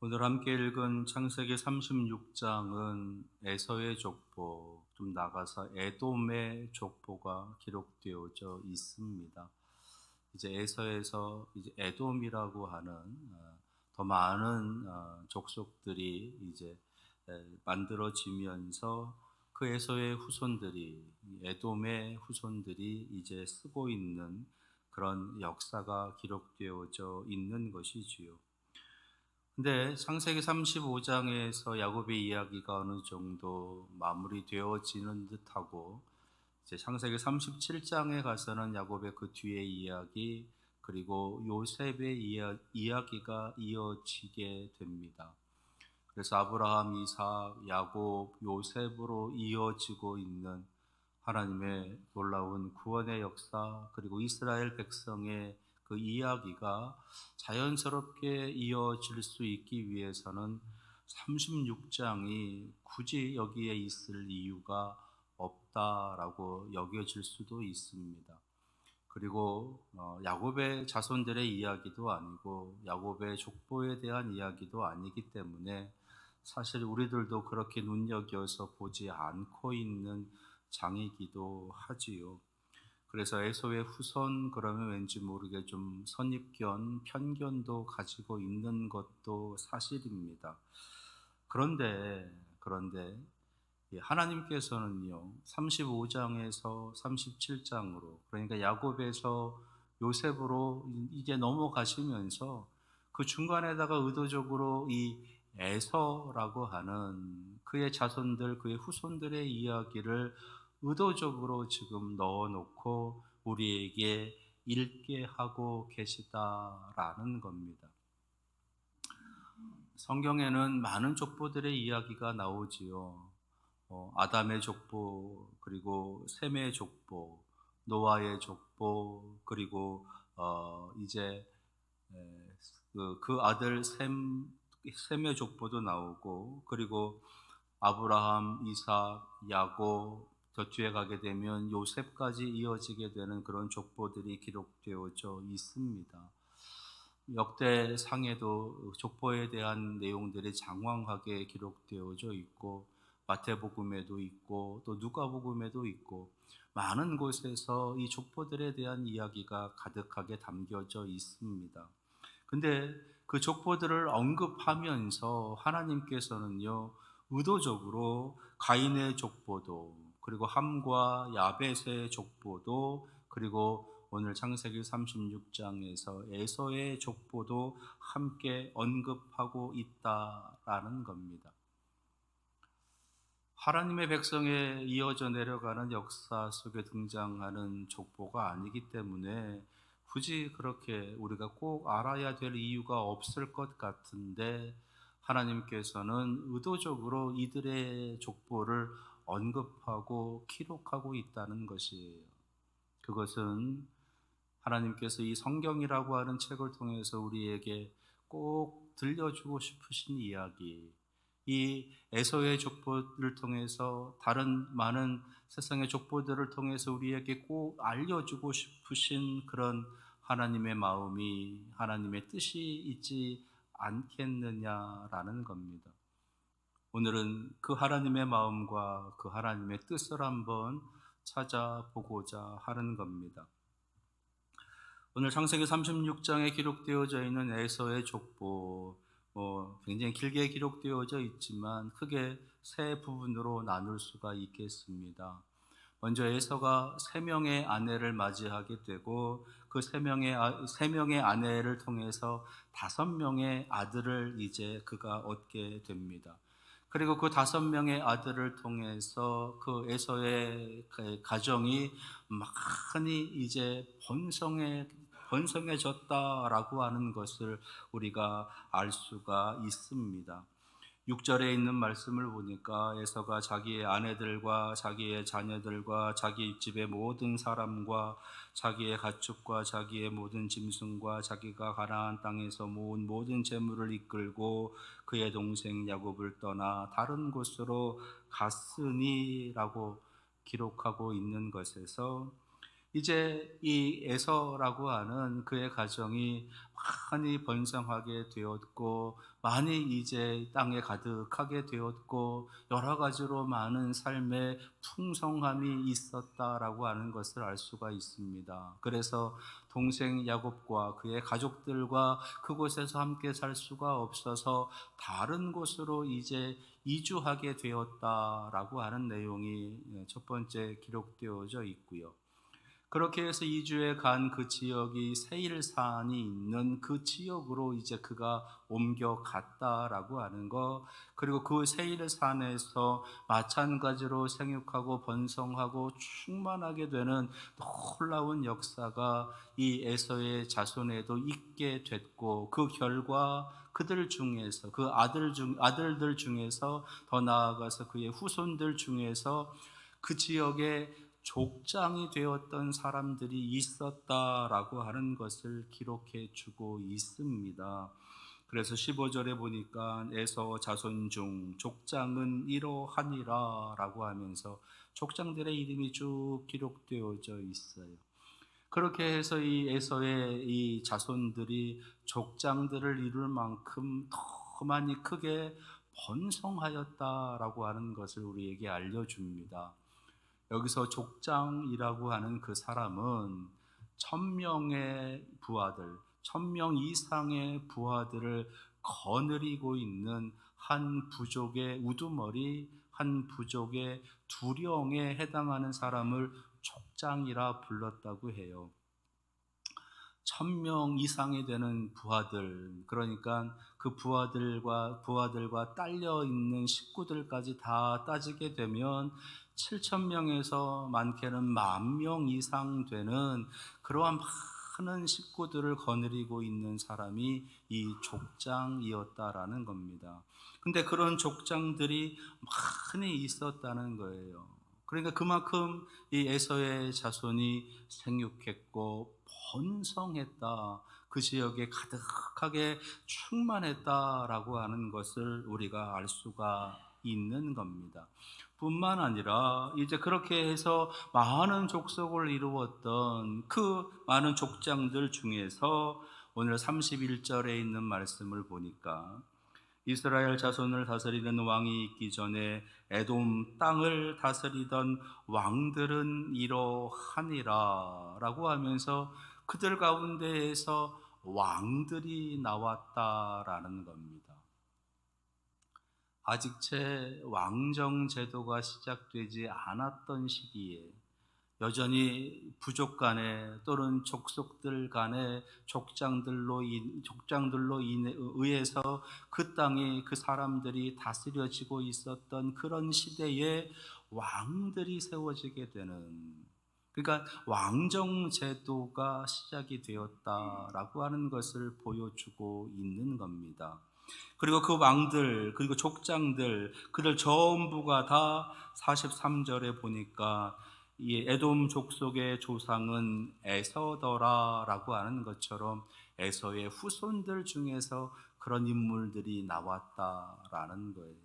오늘 함께 읽은 창세기 36장은 에서의 족보, 좀 나가서 에돔의 족보가 기록되어져 있습니다. 이제 에서에서 이제 에돔이라고 하는 더 많은 족속들이 이제 만들어지면서 그 에서의 후손들이, 에돔의 후손들이 이제 쓰고 있는 그런 역사가 기록되어져 있는 것이지요. 근데 창세기 35장에서 야곱의 이야기가 어느 정도 마무리되어지는 듯하고, 이제 창세기 37장에 가서는 야곱의 그 뒤의 이야기, 그리고 요셉의 이야기가 이어지게 됩니다. 그래서 아브라함, 이삭, 야곱, 요셉으로 이어지고 있는 하나님의 놀라운 구원의 역사, 그리고 이스라엘 백성의 그 이야기가 자연스럽게 이어질 수 있기 위해서는 36장이 굳이 여기에 있을 이유가 없다라고 여겨질 수도 있습니다. 그리고 야곱의 자손들의 이야기도 아니고 야곱의 족보에 대한 이야기도 아니기 때문에 사실 우리들도 그렇게 눈여겨서 보지 않고 있는 장이기도 하지요. 그래서 에서의 후손 그러면 왠지 모르게 좀 선입견, 편견도 가지고 있는 것도 사실입니다. 그런데 하나님께서는요, 35장에서 37장으로, 그러니까 야곱에서 요셉으로 이제 넘어가시면서 그 중간에다가 의도적으로 이 에서라고 하는 그의 자손들, 그의 후손들의 이야기를 의도적으로 지금 넣어놓고 우리에게 읽게 하고 계시다라는 겁니다. 성경에는 많은 족보들의 이야기가 나오지요. 아담의 족보, 그리고 셈의 족보, 노아의 족보, 그리고 이제 그 아들 셈의 족보도 나오고, 그리고 아브라함, 이삭, 야곱, 저 뒤에 가게 되면 요셉까지 이어지게 되는 그런 족보들이 기록되어져 있습니다. 역대상에도 족보에 대한 내용들이 장황하게 기록되어져 있고, 마태복음에도 있고 또 누가복음에도 있고, 많은 곳에서 이 족보들에 대한 이야기가 가득하게 담겨져 있습니다. 근데 그 족보들을 언급하면서 하나님께서는요, 의도적으로 가인의 족보도, 그리고 함과 야벳의 족보도, 그리고 오늘 창세기 36장에서 에서의 족보도 함께 언급하고 있다라는 겁니다. 하나님의 백성에 이어져 내려가는 역사 속에 등장하는 족보가 아니기 때문에 굳이 그렇게 우리가 꼭 알아야 될 이유가 없을 것 같은데, 하나님께서는 의도적으로 이들의 족보를 언급하고 기록하고 있다는 것이에요. 그것은 하나님께서 이 성경이라고 하는 책을 통해서 우리에게 꼭 들려주고 싶으신 이야기, 이 에서의 족보를 통해서, 다른 많은 세상의 족보들을 통해서 우리에게 꼭 알려주고 싶으신 그런 하나님의 마음이, 하나님의 뜻이 있지 않겠느냐라는 겁니다. 오늘은 그 하나님의 마음과 그 하나님의 뜻을 한번 찾아보고자 하는 겁니다. 오늘 창세기 36장에 기록되어져 있는 에서의 족보, 굉장히 길게 기록되어져 있지만 크게 세 부분으로 나눌 수가 있겠습니다. 먼저 에서가 세 명의 아내를 맞이하게 되고, 그 세 명의 아내를 통해서 5명의 아들을 이제 그가 얻게 됩니다. 그리고 그 5명의 아들을 통해서 그 에서의 가정이 많이 이제 번성해졌다라고 하는 것을 우리가 알 수가 있습니다. 6절에 있는 말씀을 보니까 에서가 자기의 아내들과 자기의 자녀들과 자기 집의 모든 사람과 자기의 가축과 자기의 모든 짐승과 자기가 가나안 땅에서 모은 모든 재물을 이끌고 그의 동생 야곱을 떠나 다른 곳으로 갔으니라고 기록하고 있는 것에서, 이제 이 에서라고 하는 그의 가정이 많이 번성하게 되었고, 많이 이제 땅에 가득하게 되었고, 여러 가지로 많은 삶의 풍성함이 있었다라고 하는 것을 알 수가 있습니다. 그래서 동생 야곱과 그의 가족들과 그곳에서 함께 살 수가 없어서 다른 곳으로 이제 이주하게 되었다라고 하는 내용이 첫 번째 기록되어져 있고요. 그렇게 해서 이주해 간 그 지역이 세일산이 있는 그 지역으로 이제 그가 옮겨갔다라고 하는 거, 그리고 그 세일산에서 마찬가지로 생육하고 번성하고 충만하게 되는 놀라운 역사가 이 에서의 자손에도 있게 됐고, 그 결과 그들 중에서, 그 아들들 중에서, 더 나아가서 그의 후손들 중에서 그 지역에 족장이 되었던 사람들이 있었다라고 하는 것을 기록해 주고 있습니다. 그래서 15절에 보니까 에서 자손 중 족장은 이러하니라 라고 하면서 족장들의 이름이 쭉 기록되어져 있어요. 그렇게 해서 이 에서의 이 자손들이 족장들을 이룰 만큼 더 많이 크게 번성하였다라고 하는 것을 우리에게 알려줍니다. 여기서 족장이라고 하는 그 사람은 1000명의 부하들, 1000명 이상의 부하들을 거느리고 있는 한 부족의 우두머리, 한 부족의 두령에 해당하는 사람을 족장이라 불렀다고 해요. 1000명 이상이 되는 부하들, 그러니까 그 부하들과 딸려 있는 식구들까지 다 따지게 되면 7,000명에서 많게는 10,000명 이상 되는 그러한 많은 식구들을 거느리고 있는 사람이 이 족장이었다라는 겁니다. 근데 그런 족장들이 많이 있었다는 거예요. 그러니까 그만큼 이 에서의 자손이 생육했고 번성했다, 그 지역에 가득하게 충만했다라고 하는 것을 우리가 알 수가 있는 겁니다. 뿐만 아니라 이제 그렇게 해서 많은 족속을 이루었던 그 많은 족장들 중에서 오늘 31절에 있는 말씀을 보니까 이스라엘 자손을 다스리는 왕이 있기 전에 에돔 땅을 다스리던 왕들은 이러하니라 라고 하면서 그들 가운데에서 왕들이 나왔다라는 겁니다. 아직 채 왕정 제도가 시작되지 않았던 시기에 여전히 부족 간에 또는 족속들 간에 족장들로 의해서 그 땅이, 그 사람들이 다스려지고 있었던 그런 시대에 왕들이 세워지게 되는, 그러니까 왕정 제도가 시작이 되었다라고 하는 것을 보여주고 있는 겁니다. 그리고 그 왕들, 그리고 족장들, 그들 전부가 다 43절에 보니까 이 에돔 족속의 조상은 에서더라라고 하는 것처럼 에서의 후손들 중에서 그런 인물들이 나왔다라는 거예요.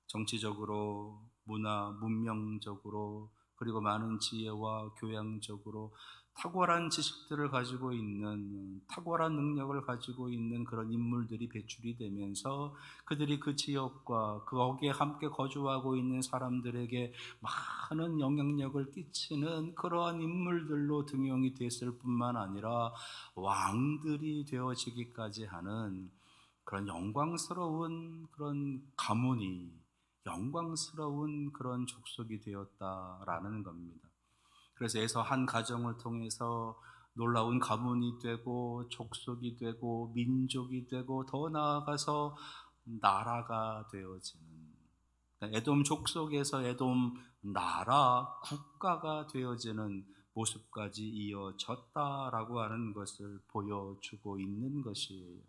정치적으로, 문명적으로, 그리고 많은 지혜와 교양적으로 탁월한 지식들을 가지고 있는, 탁월한 능력을 가지고 있는 그런 인물들이 배출이 되면서 그들이 그 지역과 거기에 함께 거주하고 있는 사람들에게 많은 영향력을 끼치는 그러한 인물들로 등용이 됐을 뿐만 아니라 왕들이 되어지기까지 하는 그런 영광스러운 그런 가문이, 영광스러운 그런 족속이 되었다라는 겁니다. 그래서 에서 한 가정을 통해서 놀라운 가문이 되고 족속이 되고 민족이 되고 더 나아가서 나라가 되어지는, 그러니까 에돔 족속에서 에돔 나라 국가가 되어지는 모습까지 이어졌다라고 하는 것을 보여주고 있는 것이에요.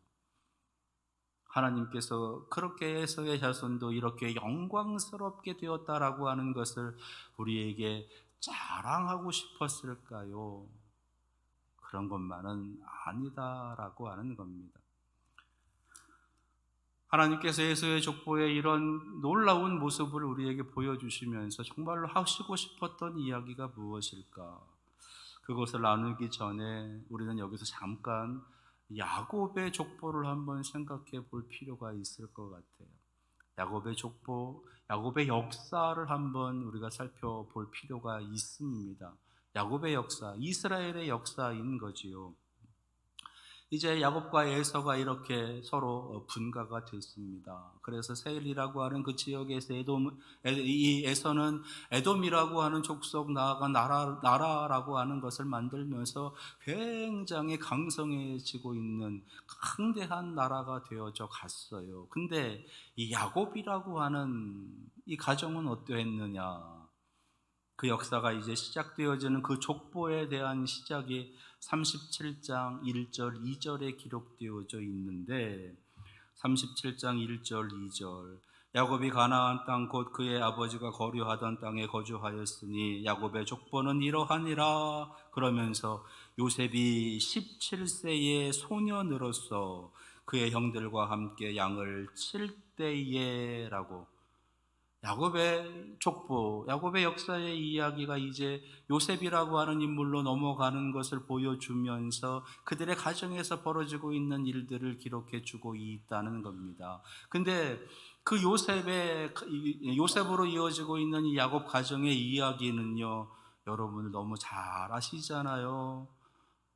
하나님께서 그렇게 에서의 자손도 이렇게 영광스럽게 되었다라고 하는 것을 우리에게 자랑하고 싶었을까요? 그런 것만은 아니다라고 하는 겁니다. 하나님께서 에서의 족보의 이런 놀라운 모습을 우리에게 보여주시면서 정말로 하시고 싶었던 이야기가 무엇일까? 그것을 나누기 전에 우리는 여기서 잠깐 야곱의 족보를 한번 생각해 볼 필요가 있을 것 같아요. 야곱의 족보, 야곱의 역사를 한번 우리가 살펴볼 필요가 있습니다. 야곱의 역사, 이스라엘의 역사인 거지요. 이제 야곱과 에서가 이렇게 서로 분가가 됐습니다. 그래서 세일이라고 하는 그 지역에서 이 에서는 에돔이라고 하는 족속 나아가 나라라고 하는 것을 만들면서 굉장히 강성해지고 있는 강대한 나라가 되어져 갔어요. 근데 이 야곱이라고 하는 이 가정은 어떠했느냐? 그 역사가 이제 시작되어지는 그 족보에 대한 시작이 37장 1절 2절에 기록되어져 있는데 37장 1절 2절 야곱이 가나안 땅 곧 그의 아버지가 거류하던 땅에 거주하였으니 야곱의 족보는 이러하니라. 그러면서 요셉이 17세의 소년으로서 그의 형들과 함께 양을 칠 때에라고 야곱의 족보, 야곱의 역사의 이야기가 이제 요셉이라고 하는 인물로 넘어가는 것을 보여주면서 그들의 가정에서 벌어지고 있는 일들을 기록해 주고 있다는 겁니다. 근데 그 요셉으로 이어지고 있는 이 야곱 가정의 이야기는요, 여러분 너무 잘 아시잖아요.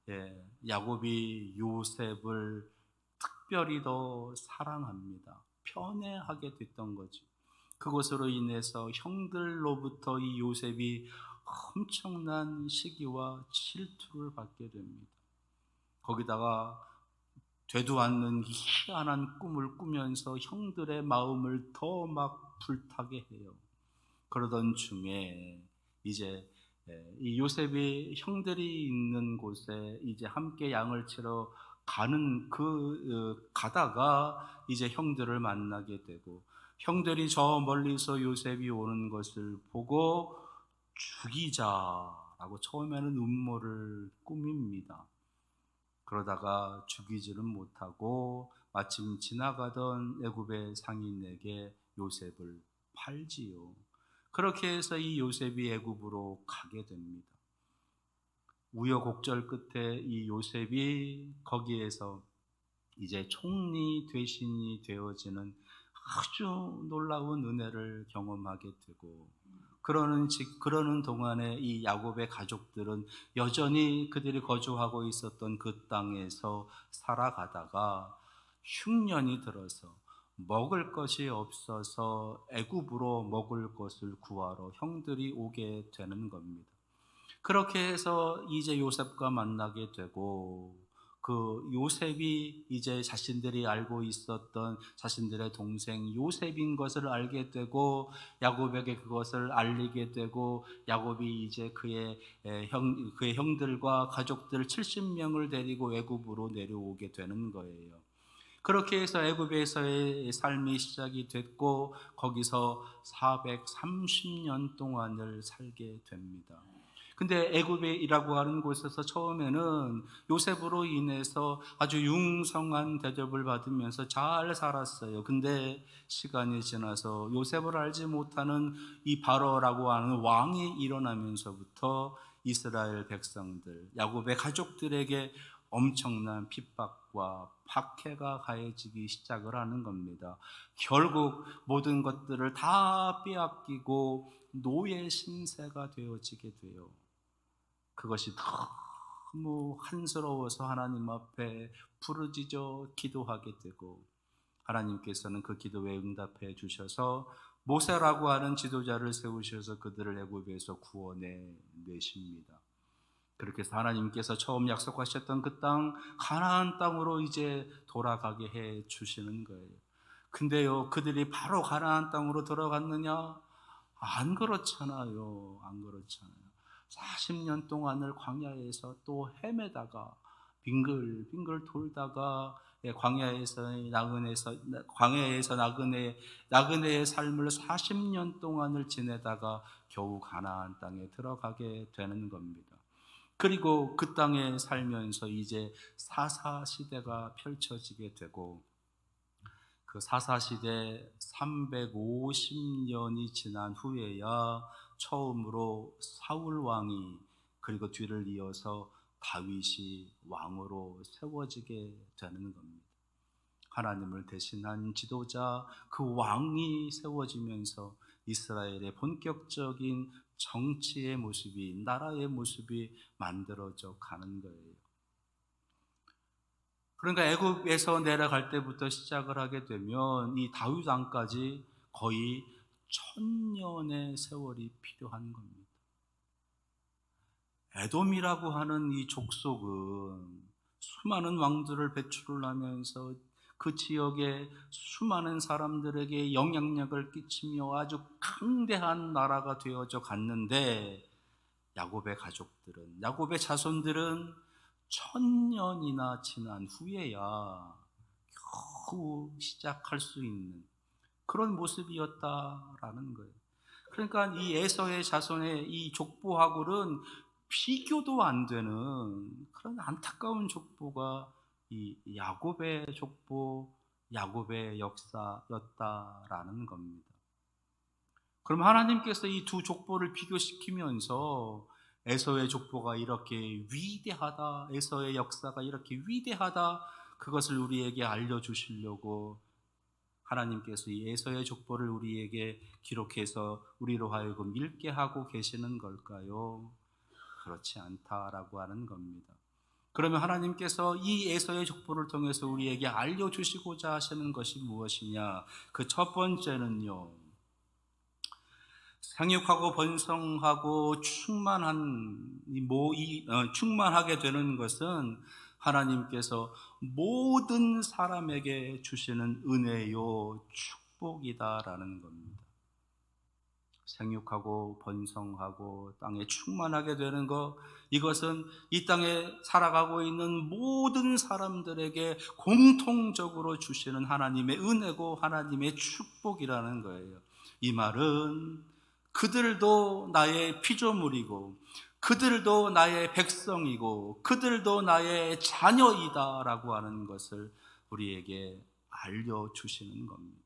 예, 야곱이 요셉을 특별히 더 사랑합니다. 편애하게 됐던 거죠. 그것으로 인해서 형들로부터 이 요셉이 엄청난 시기와 질투를 받게 됩니다. 거기다가 되도 않는 희한한 꿈을 꾸면서 형들의 마음을 더 막 불타게 해요. 그러던 중에 이제 이 요셉이 형들이 있는 곳에 이제 함께 양을 치러 가는 가다가 이제 형들을 만나게 되고 형들이 저 멀리서 요셉이 오는 것을 보고 죽이자라고 처음에는 음모를 꾸밉니다. 그러다가 죽이지는 못하고 마침 지나가던 애굽의 상인에게 요셉을 팔지요. 그렇게 해서 이 요셉이 애굽으로 가게 됩니다. 우여곡절 끝에 이 요셉이 거기에서 이제 총리 대신이 되어지는 아주 놀라운 은혜를 경험하게 되고 그러는 동안에 이 야곱의 가족들은 여전히 그들이 거주하고 있었던 그 땅에서 살아가다가 흉년이 들어서 먹을 것이 없어서 애굽으로 먹을 것을 구하러 형들이 오게 되는 겁니다. 그렇게 해서 이제 요셉과 만나게 되고 그 요셉이 이제 자신들이 알고 있었던 자신들의 동생 요셉인 것을 알게 되고 야곱에게 그것을 알리게 되고 야곱이 이제 그의 형들과 가족들 70명을 데리고 애굽으로 내려오게 되는 거예요. 그렇게 해서 애굽에서의 삶이 시작이 됐고 거기서 430년 동안을 살게 됩니다. 근데 애굽이라고 하는 곳에서 처음에는 요셉으로 인해서 아주 융성한 대접을 받으면서 잘 살았어요. 근데 시간이 지나서 요셉을 알지 못하는 이 바로라고 하는 왕이 일어나면서부터 이스라엘 백성들, 야곱의 가족들에게 엄청난 핍박과 박해가 가해지기 시작을 하는 겁니다. 결국 모든 것들을 다 빼앗기고 노예 신세가 되어지게 돼요. 그것이 너무 한스러워서 하나님 앞에 부르짖어 기도하게 되고 하나님께서는 그 기도에 응답해 주셔서 모세라고 하는 지도자를 세우셔서 그들을 애굽에서 구원해 내십니다. 그렇게 해서 하나님께서 처음 약속하셨던 그 땅 가나안 땅으로 이제 돌아가게 해 주시는 거예요. 근데요, 그들이 바로 가나안 땅으로 들어갔느냐? 안 그렇잖아요. 안 그렇잖아요. 40년 동안을 광야에서 또 헤매다가 빙글빙글 돌다가 광야에서 나그네의 삶을 40년 동안을 지내다가 겨우 가나안 땅에 들어가게 되는 겁니다. 그리고 그 땅에 살면서 이제 사사 시대가 펼쳐지게 되고 그 사사시대 350년이 지난 후에야 처음으로 사울 왕이 그리고 뒤를 이어서 다윗이 왕으로 세워지게 되는 겁니다. 하나님을 대신한 지도자, 그 왕이 세워지면서 이스라엘의 본격적인 정치의 모습이, 나라의 모습이 만들어져 가는 거예요. 그러니까 애굽에서 내려갈 때부터 시작을 하게 되면 이 다윗 왕까지 거의 1000년의 세월이 필요한 겁니다. 에돔이라고 하는 이 족속은 수많은 왕들을 배출을 하면서 그 지역의 수많은 사람들에게 영향력을 끼치며 아주 강대한 나라가 되어져 갔는데, 야곱의 가족들은, 야곱의 자손들은 1000년이나 지난 후에야 겨우 시작할 수 있는 그런 모습이었다라는 거예요. 그러니까 이 에서의 자손의 이 족보하고는 비교도 안 되는 그런 안타까운 족보가 이 야곱의 족보, 야곱의 역사였다라는 겁니다. 그럼 하나님께서 이 두 족보를 비교시키면서 에서의 족보가 이렇게 위대하다, 에서의 역사가 이렇게 위대하다, 그것을 우리에게 알려주시려고 하나님께서 이 에서의 족보를 우리에게 기록해서 우리로 하여금 읽게 하고 계시는 걸까요? 그렇지 않다라고 하는 겁니다. 그러면 하나님께서 이 에서의 족보를 통해서 우리에게 알려주시고자 하시는 것이 무엇이냐? 그 첫 번째는요, 생육하고 번성하고 충만하게 되는 것은 하나님께서 모든 사람에게 주시는 은혜요 축복이다라는 겁니다. 생육하고 번성하고 땅에 충만하게 되는 것, 이것은 이 땅에 살아가고 있는 모든 사람들에게 공통적으로 주시는 하나님의 은혜고 하나님의 축복이라는 거예요. 이 말은 그들도 나의 피조물이고 그들도 나의 백성이고 그들도 나의 자녀이다라고 하는 것을 우리에게 알려주시는 겁니다.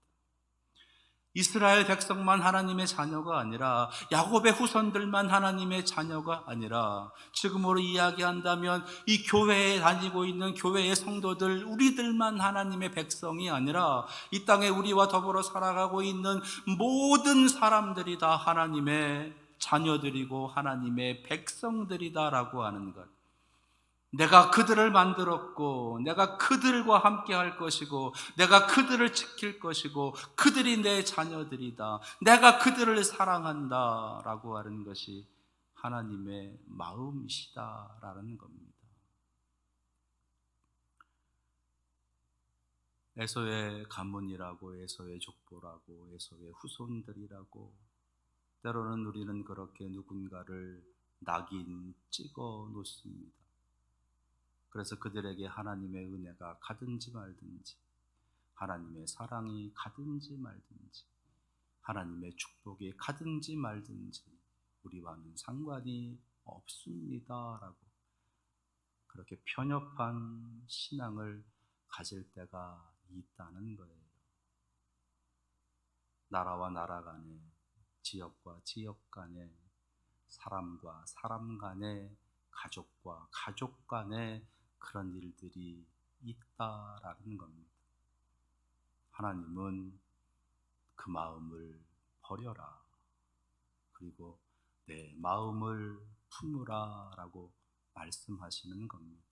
이스라엘 백성만 하나님의 자녀가 아니라, 야곱의 후손들만 하나님의 자녀가 아니라, 지금으로 이야기한다면 이 교회에 다니고 있는 교회의 성도들, 우리들만 하나님의 백성이 아니라 이 땅에 우리와 더불어 살아가고 있는 모든 사람들이 다 하나님의 자녀들이고 하나님의 백성들이다라고 하는 것. 내가 그들을 만들었고 내가 그들과 함께 할 것이고 내가 그들을 지킬 것이고 그들이 내 자녀들이다, 내가 그들을 사랑한다 라고 하는 것이 하나님의 마음이시다라는 겁니다. 에서의 가문이라고, 에서의 족보라고, 에서의 후손들이라고, 때로는 우리는 그렇게 누군가를 낙인 찍어 놓습니다. 그래서 그들에게 하나님의 은혜가 가든지 말든지, 하나님의 사랑이 가든지 말든지, 하나님의 축복이 가든지 말든지 우리와는 상관이 없습니다라고 그렇게 편협한 신앙을 가질 때가 있다는 거예요. 나라와 나라 간에, 지역과 지역 간에, 사람과 사람 간에, 가족과 가족 간에 그런 일들이 있다라는 겁니다. 하나님은 그 마음을 버려라, 그리고 내 마음을 품으라 라고 말씀하시는 겁니다.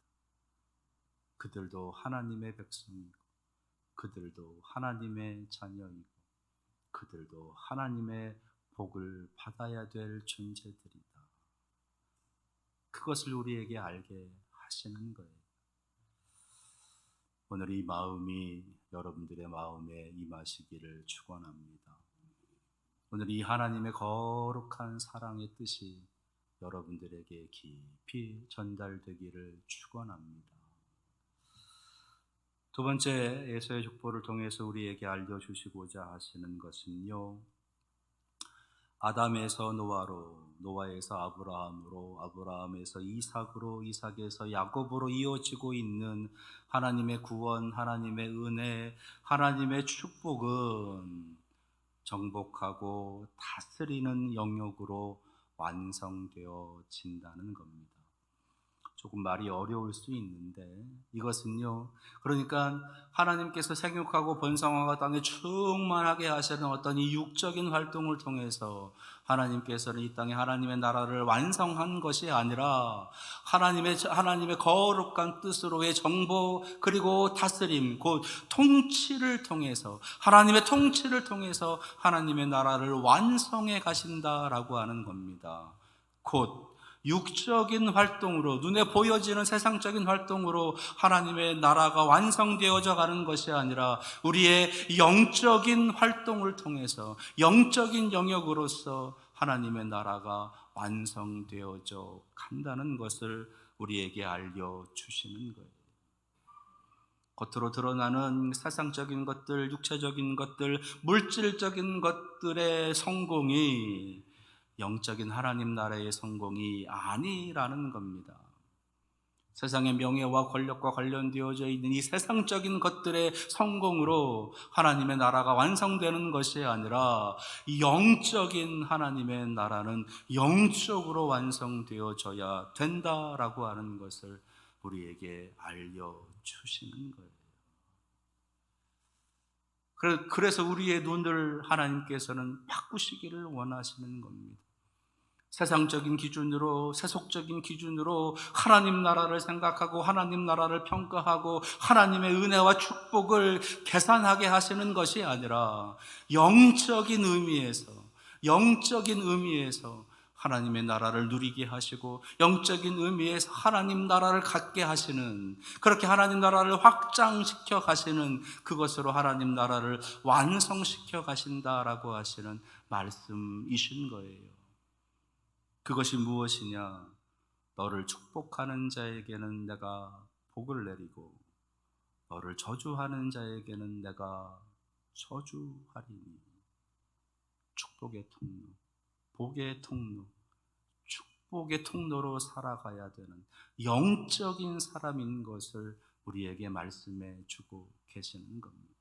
그들도 하나님의 백성이고 그들도 하나님의 자녀이고 그들도 하나님의 복을 받아야 될 존재들이다. 그것을 우리에게 알게 하시는 거예요. 오늘 이 마음이 여러분들의 마음에 임하시기를 축원합니다. 오늘 이 하나님의 거룩한 사랑의 뜻이 여러분들에게 깊이 전달되기를 축원합니다. 두 번째, 에서의 족보를 통해서 우리에게 알려주시고자 하시는 것은요, 아담에서 노아로, 노아에서 아브라함으로, 아브라함에서 이삭으로, 이삭에서 야곱으로 이어지고 있는 하나님의 구원, 하나님의 은혜, 하나님의 축복은 정복하고 다스리는 영역으로 완성되어진다는 겁니다. 조금 말이 어려울 수 있는데 이것은요, 그러니까 하나님께서 생육하고 번성하고 땅에 충만하게 하시는 어떤 이 육적인 활동을 통해서 하나님께서는 이 땅에 하나님의 나라를 완성한 것이 아니라 하나님의 거룩한 뜻으로의 정보, 그리고 다스림, 곧 통치를 통해서, 하나님의 통치를 통해서 하나님의 나라를 완성해 가신다라고 하는 겁니다. 곧 육적인 활동으로, 눈에 보여지는 세상적인 활동으로 하나님의 나라가 완성되어져 가는 것이 아니라 우리의 영적인 활동을 통해서, 영적인 영역으로서 하나님의 나라가 완성되어져 간다는 것을 우리에게 알려주시는 거예요. 겉으로 드러나는 세상적인 것들, 육체적인 것들, 물질적인 것들의 성공이 영적인 하나님 나라의 성공이 아니라는 겁니다. 세상의 명예와 권력과 관련되어져 있는 이 세상적인 것들의 성공으로 하나님의 나라가 완성되는 것이 아니라 영적인 하나님의 나라는 영적으로 완성되어져야 된다라고 하는 것을 우리에게 알려주시는 거예요. 그래서 우리의 눈을 하나님께서는 바꾸시기를 원하시는 겁니다. 세상적인 기준으로, 세속적인 기준으로 하나님 나라를 생각하고 하나님 나라를 평가하고 하나님의 은혜와 축복을 계산하게 하시는 것이 아니라 영적인 의미에서 하나님의 나라를 누리게 하시고 영적인 의미에서 하나님 나라를 갖게 하시는, 그렇게 하나님 나라를 확장시켜 가시는, 그것으로 하나님 나라를 완성시켜 가신다라고 하시는 말씀이신 거예요. 그것이 무엇이냐? 너를 축복하는 자에게는 내가 복을 내리고 너를 저주하는 자에게는 내가 저주하리니. 축복의 통로, 복의 통로, 축복의 통로로 살아가야 되는 영적인 사람인 것을 우리에게 말씀해 주고 계시는 겁니다.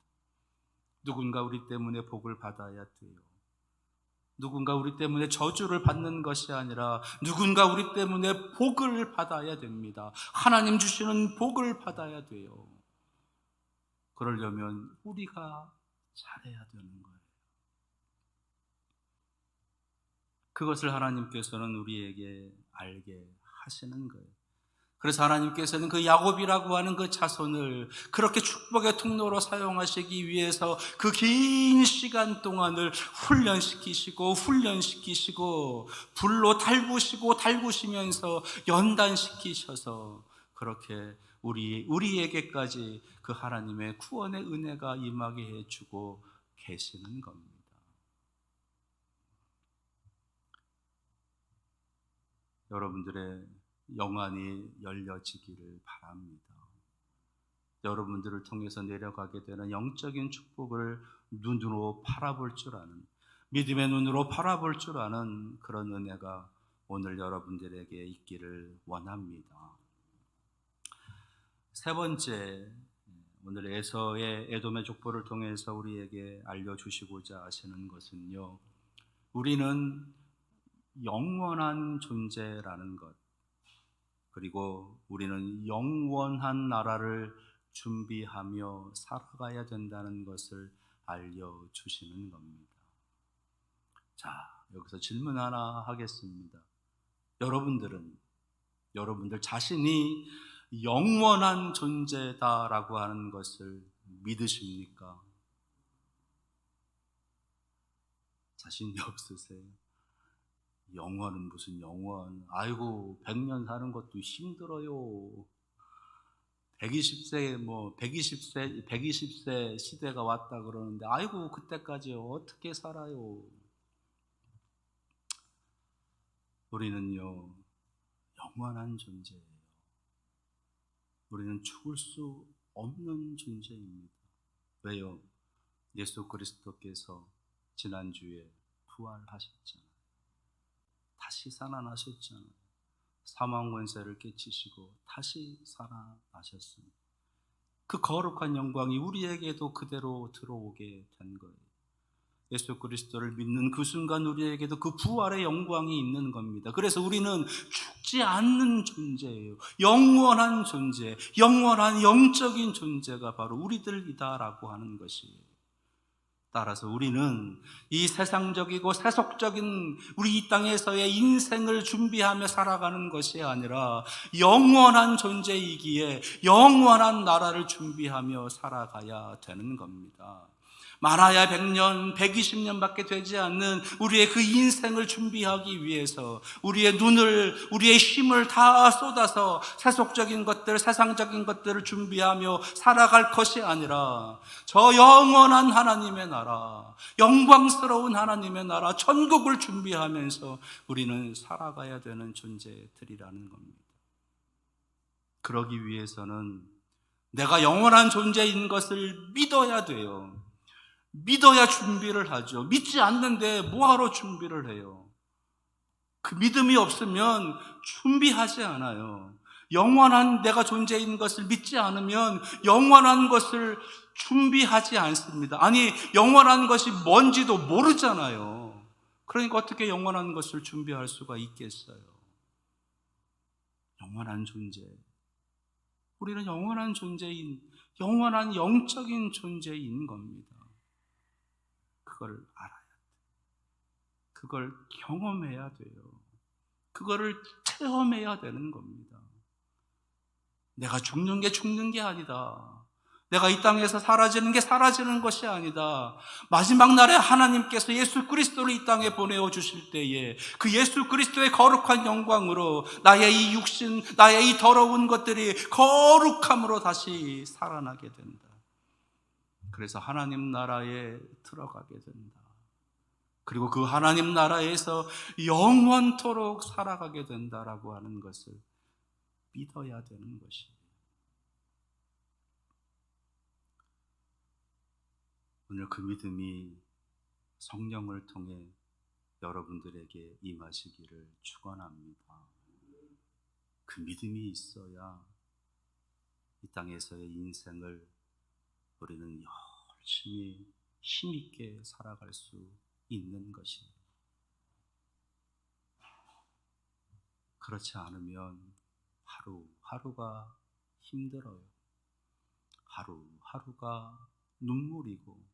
누군가 우리 때문에 복을 받아야 돼요. 누군가 우리 때문에 저주를 받는 것이 아니라 누군가 우리 때문에 복을 받아야 됩니다. 하나님 주시는 복을 받아야 돼요. 그러려면 우리가 잘해야 되는 거예요. 그것을 하나님께서는 우리에게 알게 하시는 거예요. 그래서 하나님께서는 그 야곱이라고 하는 그 자손을 그렇게 축복의 통로로 사용하시기 위해서 그 긴 시간 동안을 훈련시키시고 불로 달구시면서 연단시키셔서 그렇게 우리에게까지 그 하나님의 구원의 은혜가 임하게 해주고 계시는 겁니다. 여러분들의 영안이 열려지기를 바랍니다. 여러분들을 통해서 내려가게 되는 영적인 축복을 눈으로 바라볼 줄 아는, 믿음의 눈으로 바라볼 줄 아는 그런 은혜가 오늘 여러분들에게 있기를 원합니다. 세 번째, 오늘 에서의 에돔의 족보를 통해서 우리에게 알려주시고자 하시는 것은요, 우리는 영원한 존재라는 것, 그리고 우리는 영원한 나라를 준비하며 살아가야 된다는 것을 알려주시는 겁니다. 자, 여기서 질문 하나 하겠습니다. 여러분들 자신이 영원한 존재다라고 하는 것을 믿으십니까? 자신이 없으세요? 영원은 무슨 영원? 아이고, 100년 사는 것도 힘들어요. 120세 시대가 왔다 그러는데, 아이고, 그때까지 어떻게 살아요? 우리는요, 영원한 존재예요. 우리는 죽을 수 없는 존재입니다. 왜요? 예수 그리스도께서 지난주에 부활하셨잖아요. 다시 살아나셨잖아요. 사망 권세를 깨치시고 다시 살아나셨습니다. 그 거룩한 영광이 우리에게도 그대로 들어오게 된 거예요. 예수 그리스도를 믿는 그 순간 우리에게도 그 부활의 영광이 있는 겁니다. 그래서 우리는 죽지 않는 존재예요. 영원한 존재, 영원한 영적인 존재가 바로 우리들이다라고 하는 것이에요. 따라서 우리는 이 세상적이고 세속적인 우리 이 땅에서의 인생을 준비하며 살아가는 것이 아니라 영원한 존재이기에 영원한 나라를 준비하며 살아가야 되는 겁니다. 많아야 100년, 120년밖에 되지 않는 우리의 그 인생을 준비하기 위해서 우리의 눈을, 우리의 힘을 다 쏟아서 세속적인 것들, 세상적인 것들을 준비하며 살아갈 것이 아니라 저 영원한 하나님의 나라, 영광스러운 하나님의 나라, 천국을 준비하면서 우리는 살아가야 되는 존재들이라는 겁니다. 그러기 위해서는 내가 영원한 존재인 것을 믿어야 돼요. 믿어야 준비를 하죠. 믿지 않는데 뭐하러 준비를 해요? 그 믿음이 없으면 준비하지 않아요. 영원한 내가 존재인 것을 믿지 않으면 영원한 것을 준비하지 않습니다. 아니, 영원한 것이 뭔지도 모르잖아요. 그러니까 어떻게 영원한 것을 준비할 수가 있겠어요? 영원한 존재. 우리는 영원한 존재인, 영원한 영적인 존재인 겁니다. 그걸 알아야 돼요. 그걸 경험해야 돼요. 그거를 체험해야 되는 겁니다. 내가 죽는 게 죽는 게 아니다. 내가 이 땅에서 사라지는 게 사라지는 것이 아니다. 마지막 날에 하나님께서 예수 그리스도를 이 땅에 보내어 주실 때에 그 예수 그리스도의 거룩한 영광으로 나의 이 육신, 나의 이 더러운 것들이 거룩함으로 다시 살아나게 된다. 그래서 하나님 나라에 들어가게 된다. 그리고 그 하나님 나라에서 영원토록 살아가게 된다라고 하는 것을 믿어야 되는 것이에요. 오늘 그 믿음이 성령을 통해 여러분들에게 임하시기를 축원합니다. 그 믿음이 있어야 이 땅에서의 인생을 우리는 열심히 힘있게 살아갈 수 있는 것입니다. 그렇지 않으면 하루하루가 힘들어요. 하루하루가 눈물이고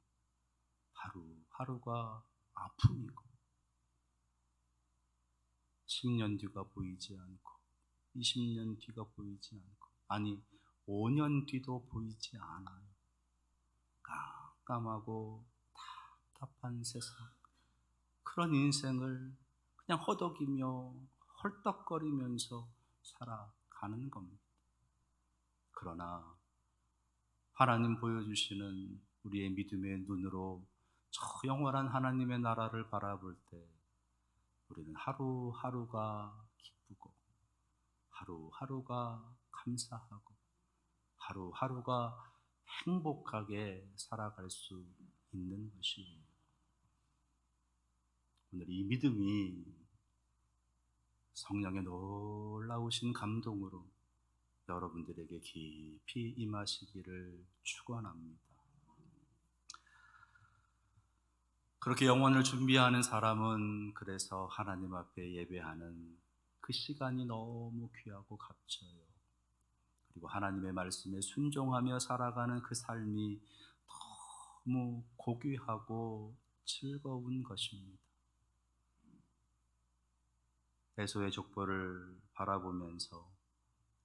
하루하루가 아픔이고 10년 뒤가 보이지 않고 20년 뒤가 보이지 않고 아니 5년 뒤도 보이지 않아요. 깜깜하고 답답한 세상, 그런 인생을 그냥 허덕이며 헐떡거리면서 살아가는 겁니다. 그러나 하나님 보여주시는 우리의 믿음의 눈으로 저 영원한 하나님의 나라를 바라볼 때 우리는 하루하루가 기쁘고 하루하루가 감사하고 하루하루가 행복하게 살아갈 수 있는 것이에요. 오늘 이 믿음이 성령의 놀라우신 감동으로 여러분들에게 깊이 임하시기를 축원합니다. 그렇게 영혼을 준비하는 사람은 그래서 하나님 앞에 예배하는 그 시간이 너무 귀하고 값져요. 그리고 하나님의 말씀에 순종하며 살아가는 그 삶이 너무 고귀하고 즐거운 것입니다. 에서의 족보를 바라보면서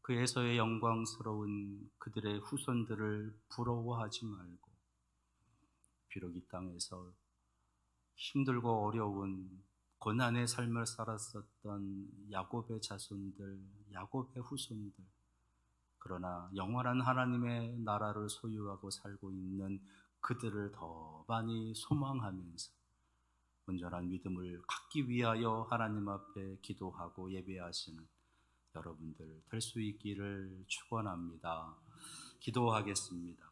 그 에서의 영광스러운 그들의 후손들을 부러워하지 말고 비록 이 땅에서 힘들고 어려운 고난의 삶을 살았었던 야곱의 자손들, 야곱의 후손들, 그러나 영원한 하나님의 나라를 소유하고 살고 있는 그들을 더 많이 소망하면서 온전한 믿음을 갖기 위하여 하나님 앞에 기도하고 예배하시는 여러분들 될 수 있기를 축원합니다. 기도하겠습니다.